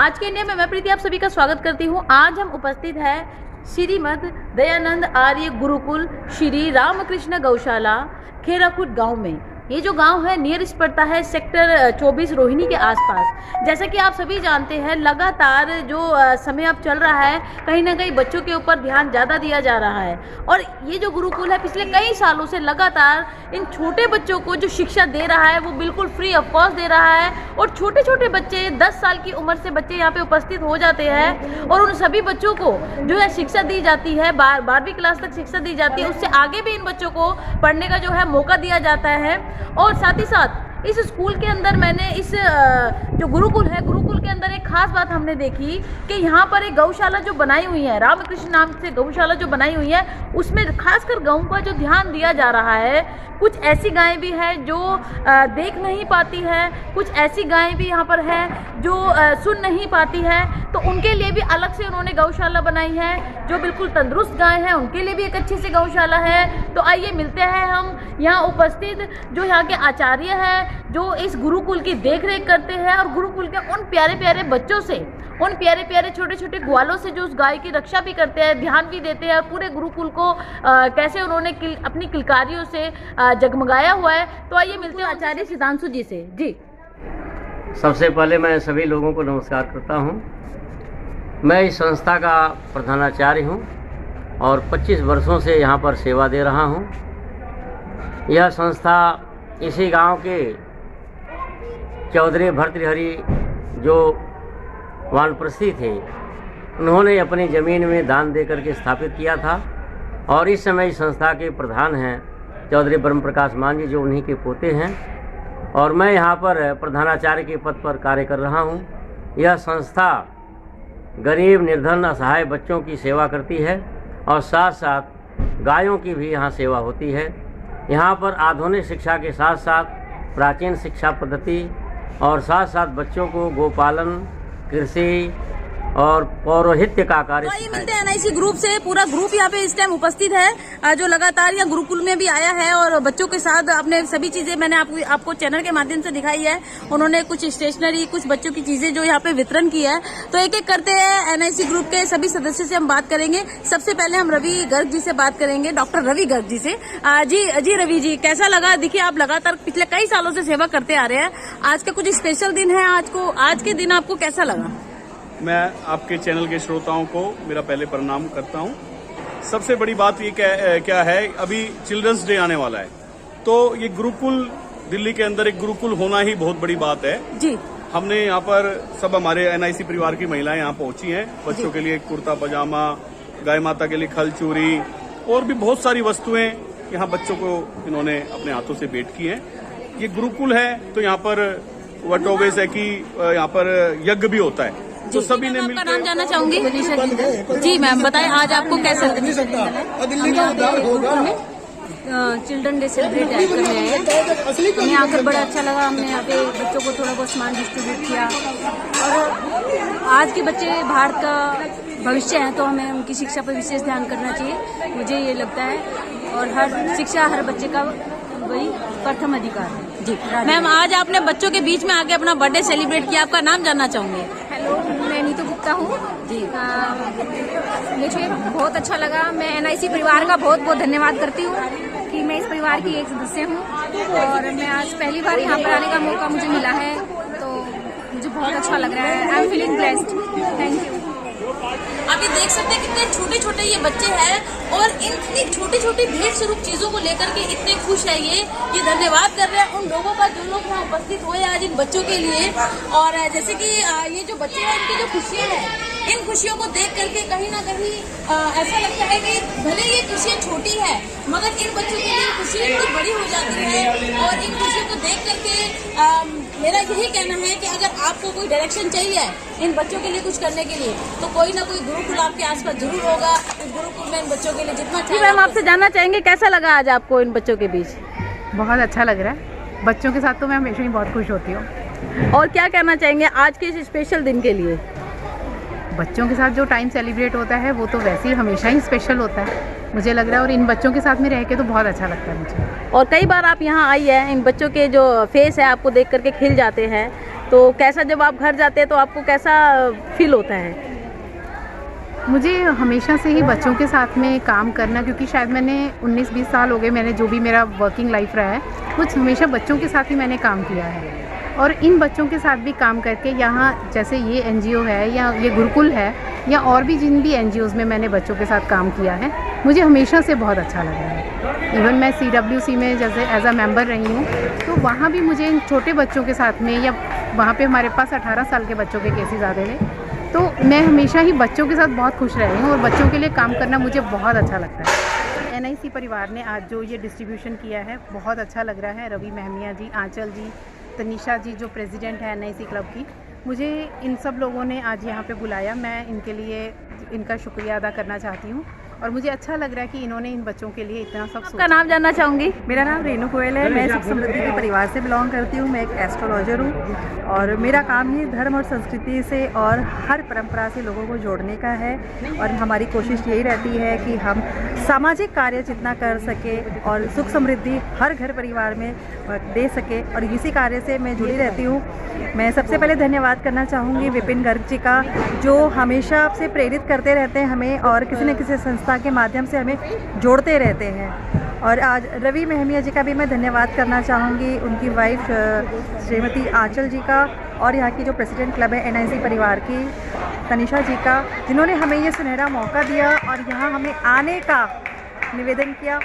आज के इंडिया में मैं प्रीति आप सभी का स्वागत करती हूँ। आज हम उपस्थित है श्रीमद दयानंद आर्य गुरुकुल श्री रामकृष्ण गौशाला खेराकुट गांव में। ये जो गांव है नियरेस्ट पड़ता है सेक्टर 24 रोहिणी के आसपास। जैसा कि आप सभी जानते हैं लगातार जो समय अब चल रहा है कहीं ना कहीं बच्चों के ऊपर ध्यान ज़्यादा दिया जा रहा है और ये जो गुरुकुल है पिछले कई सालों से लगातार इन छोटे बच्चों को जो शिक्षा दे रहा है वो बिल्कुल फ्री ऑफ कॉस्ट दे रहा है। और छोटे छोटे बच्चे 10 साल की उम्र से बच्चे यहाँ पे उपस्थित हो जाते हैं और उन सभी बच्चों को जो है शिक्षा दी जाती है 12वीं क्लास तक शिक्षा दी जाती है। उससे आगे भी इन बच्चों को पढ़ने का जो है मौका दिया जाता है। और साथ ही साथ इस स्कूल के अंदर मैंने इस जो गुरुकुल है गुरुकुल के अंदर एक खास बात हमने देखी कि यहाँ पर एक गौशाला जो बनाई हुई है रामकृष्ण नाम से गौशाला जो बनाई हुई है उसमें खासकर गायों का जो ध्यान दिया जा रहा है। कुछ ऐसी गायें भी हैं जो देख नहीं पाती है, कुछ ऐसी गायें भी यहाँ पर है जो सुन नहीं पाती है, तो उनके लिए भी अलग से उन्होंने गौशाला बनाई है। जो बिल्कुल तंदुरुस्त गाय हैं उनके लिए भी एक अच्छी सी गौशाला है। तो आइए मिलते हैं हम यहाँ उपस्थित जो यहाँ के आचार्य हैं जो इस गुरुकुल की देखरेख करते हैं और गुरुकुल के उन प्यारे प्यारे बच्चों से, उन प्यारे प्यारे छोटे छोटे ग्वालों से जो उस गाय की रक्षा भी करते हैं, ध्यान भी देते हैं और पूरे गुरुकुल को कैसे उन्होंने अपनी किलकारियों से जगमगाया हुआ है। तो आइए मिलते हैं आचार्य सिद्धांशु जी से। जी सबसे पहले मैं सभी लोगों को नमस्कार करता हूं। मैं इस संस्था का प्रधानाचार्य हूं और 25 वर्षों से यहां पर सेवा दे रहा हूं। यह संस्था इसी गांव के चौधरी भर्तृहरि जो वानप्रस्थी थे उन्होंने अपनी ज़मीन में दान दे करके स्थापित किया था और इस समय इस संस्था के प्रधान हैं चौधरी ब्रह्म प्रकाश मान जी जो उन्हीं के पोते हैं और मैं यहाँ पर प्रधानाचार्य के पद पर कार्य कर रहा हूँ। यह संस्था गरीब निर्धन असहाय बच्चों की सेवा करती है और साथ साथ गायों की भी यहाँ सेवा होती है। यहाँ पर आधुनिक शिक्षा के साथ साथ प्राचीन शिक्षा पद्धति और साथ साथ बच्चों को गोपालन कृषि और पौरोहित्य का कार्य। तो ये मिलते हैं एनआईसी ग्रुप से। पूरा ग्रुप यहाँ पे इस टाइम उपस्थित है जो लगातार यहाँ गुरुकुल में भी आया है और बच्चों के साथ अपने सभी चीजें मैंने आपको चैनल के माध्यम से दिखाई है। उन्होंने कुछ स्टेशनरी कुछ बच्चों की चीजें जो यहाँ पे वितरण की है। तो एक एक करते हैं एनआईसी ग्रुप के सभी सदस्य से हम बात करेंगे। सबसे पहले हम रवि गर्ग जी से बात करेंगे, डॉक्टर रवि गर्ग जी से। जी रवि जी, कैसा लगा? देखिए आप लगातार पिछले कई सालों से सेवा करते आ रहे हैं, आज का कुछ स्पेशल दिन है, आज के दिन आपको कैसा लगा? मैं आपके चैनल के श्रोताओं को मेरा पहले प्रणाम करता हूं। सबसे बड़ी बात ये क्या है, अभी चिल्ड्रंस डे आने वाला है तो ये गुरुकुल दिल्ली के अंदर एक गुरुकुल होना ही बहुत बड़ी बात है जी। हमने यहाँ पर सब हमारे एनआईसी परिवार की महिलाएं यहाँ पहुंची हैं। बच्चों के लिए कुर्ता पजामा, गाय माता के लिए खल चूरी और भी बहुत सारी वस्तुएं यहाँ बच्चों को इन्होंने अपने हाथों से भेंट की हैं। ये गुरुकुल है तो यहाँ पर वट ऑब्वियस है कि यहाँ पर यज्ञ भी होता है तो सभी ने मिलकर। नाम जानना चाहूंगी। जी मैम बताएं आज आपको कैसा चिल्ड्रन डे सेलिब्रेट कर रहे हैं? हमें आकर बड़ा अच्छा लगा। हमने यहाँ पे बच्चों को थोड़ा बहुत सामान डिस्ट्रीब्यूट किया और आज के बच्चे भारत का भविष्य है तो हमें उनकी शिक्षा पर विशेष ध्यान करना चाहिए, मुझे ये लगता है। और हर शिक्षा हर बच्चे का वही प्रथम अधिकार है। जी मैम, आज आपने बच्चों के बीच में आके अपना बर्थडे सेलिब्रेट किया, आपका नाम जानना चाहूंगी। हेलो, मैं नीतू गुप्ता हूँ जी। मुझे बहुत अच्छा लगा। मैं एनआईसी परिवार का बहुत बहुत धन्यवाद करती हूँ कि मैं इस परिवार की एक सदस्य हूँ और मैं आज पहली बार यहाँ पर आने का मौका मुझे मिला है तो मुझे बहुत अच्छा लग रहा है। I am feeling blessed. Thank you. आप ये देख सकते हैं कितने छोटे छोटे ये बच्चे हैं और इन छोटी छोटी भेंट स्वरूप चीजों को लेकर के इतने खुश है। ये धन्यवाद कर रहे हैं उन लोगों का जो लोग यहाँ उपस्थित हुए आज इन बच्चों के लिए। और जैसे कि ये जो बच्चे हैं इनकी जो खुशियां हैं, इन खुशियों को देख करके कहीं ना कहीं ऐसा लगता है कि भले ये खुशियां छोटी है मगर इन बच्चों के लिए खुशियां इतनी बड़ी हो जाती है। और इन खुशियों को देख करके मेरा यही कहना है कि अगर आपको कोई डायरेक्शन चाहिए इन बच्चों के लिए कुछ करने के लिए तो कोई ना कोई गुरुकुल आपके आसपास जरूर होगा। इस गुरुकुल में इन बच्चों के लिए जितना चाहिए। मैम आपसे जानना चाहेंगे कैसा लगा आज आपको इन बच्चों के बीच? बहुत अच्छा लग रहा है। बच्चों के साथ तो मैं हमेशा ही बहुत खुश होती हूँ। और क्या कहना चाहेंगे आज के इस स्पेशल दिन के लिए? बच्चों के साथ जो टाइम सेलिब्रेट होता है वो तो वैसे ही हमेशा ही स्पेशल होता है मुझे लग रहा है और इन बच्चों के साथ में रह के तो बहुत अच्छा लगता है मुझे। और कई बार आप यहाँ आई है, इन बच्चों के जो फेस है आपको देख करके खिल जाते हैं। तो कैसा जब आप घर जाते हैं तो आपको कैसा फील होता है? मुझे हमेशा से ही बच्चों के साथ में काम करना, क्योंकि शायद मैंने 19-20 साल हो गए, मैंने जो भी मेरा वर्किंग लाइफ रहा है कुछ हमेशा बच्चों के साथ ही मैंने काम किया है। और इन बच्चों के साथ भी काम करके यहाँ जैसे ये NGO है या ये गुरुकुल है या और भी जिन भी NGOs में मैंने बच्चों के साथ काम किया है, मुझे हमेशा से बहुत अच्छा लगा है। इवन मैं CWC में जैसे एज अ मेंबर रही हूँ, तो वहाँ भी मुझे इन छोटे बच्चों के साथ में, या वहाँ पे हमारे पास 18 साल के बच्चों के केसेस आते थे, तो मैं हमेशा ही बच्चों के साथ बहुत खुश रही हूँ और बच्चों के लिए काम करना मुझे बहुत अच्छा लगता है। NIC परिवार ने आज जो ये डिस्ट्रीब्यूशन किया है बहुत अच्छा लग रहा है। रवि महमिया जी, आंचल जी, तनिषा जी जो प्रेसिडेंट है NIC क्लब की, मुझे इन सब लोगों ने आज यहाँ पे बुलाया, मैं इनके लिए इनका शुक्रिया अदा करना चाहती हूँ और मुझे अच्छा लग रहा है कि इन्होंने इन बच्चों के लिए इतना सब आपका नाम जानना चाहूँगी? मेरा नाम रेणु गोयल है। मैं सुख समृद्धि के परिवार से बिलोंग करती हूँ। मैं एक एस्ट्रोलॉजर हूँ और मेरा काम ही धर्म और संस्कृति से और हर परंपरा से लोगों को जोड़ने का है। और हमारी कोशिश यही रहती है कि हम सामाजिक कार्य जितना कर सके और सुख समृद्धि हर घर परिवार में दे सके, और इसी कार्य से मैं जुड़ी रहती हूँ। मैं सबसे पहले धन्यवाद करना चाहूँगी विपिन गर्ग जी का, जो हमेशा आपसे प्रेरित करते रहते हैं हमें और किसी न किसी संस्था के माध्यम से हमें जोड़ते रहते हैं। और आज रवि महमिया जी का भी मैं धन्यवाद करना चाहूँगी, उनकी वाइफ श्रीमती आंचल जी का, और यहाँ की जो प्रेसिडेंट क्लब है NIC परिवार की तनिषा जी का, जिन्होंने हमें ये सुनहरा मौका दिया और यहाँ हमें आने का निवेदन किया।